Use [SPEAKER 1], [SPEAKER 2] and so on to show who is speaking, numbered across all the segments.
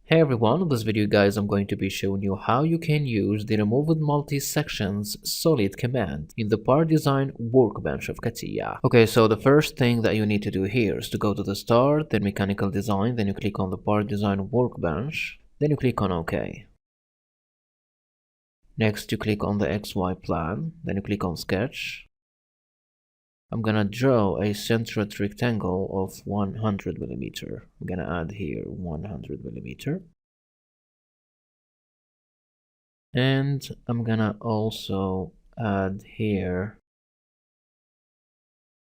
[SPEAKER 1] Hey everyone, in this video guys I'm going to be showing you how you can use the removed multi-sections solid command in the part design workbench of CATIA. Okay, so the first thing that you need to do here is to go to the start, then mechanical design, then you click on the part design workbench, then you click on OK. Next you click on the XY plan, then you click on sketch. I'm gonna draw a centered rectangle of 100 millimeter. I'm gonna add here 100 millimeter. And I'm gonna also add here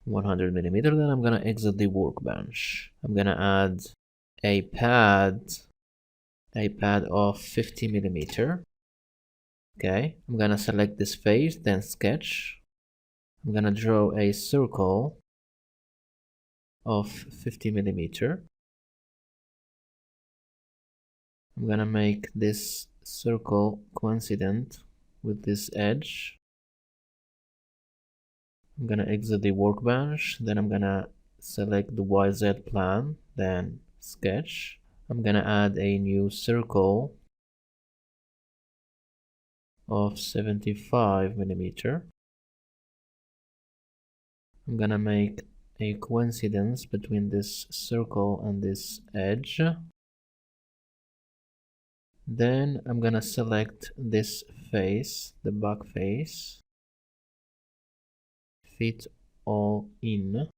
[SPEAKER 1] 100 millimeter. Then I'm gonna exit the workbench. I'm gonna add a pad of 50 millimeter. Okay, I'm gonna select this face, then sketch. I'm gonna draw a circle of 50 millimeter. I'm gonna make this circle coincident with this edge. I'm gonna exit the workbench, then I'm gonna select the YZ plan, then sketch. I'm gonna add a new circle of 75 millimeter. I'm gonna make a coincidence between this circle and this edge. Then I'm gonna select this face, the back face, fit all in.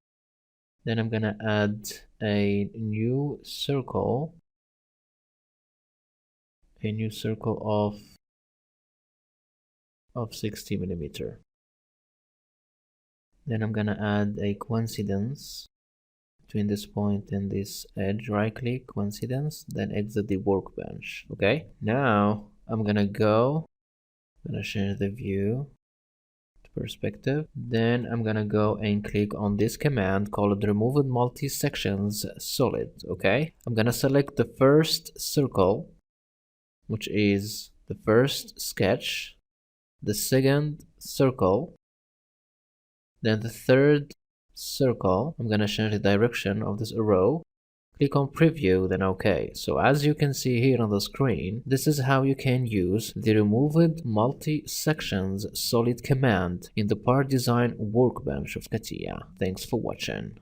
[SPEAKER 1] Then I'm gonna add a new circle of 60 millimeter. Then I'm gonna add a coincidence between this point and this edge. Right click, coincidence, then exit the workbench. Okay, now I'm gonna change the view to perspective. Then I'm gonna go and click on this command called remove multi-sections solid. Okay, I'm gonna select the first circle, which is the first sketch, the second circle, then the third circle. I'm gonna change the direction of this arrow. Click on preview, then OK. So as you can see here on the screen, this is how you can use the removed multi-sections solid command in the part design workbench of CATIA. Thanks for watching.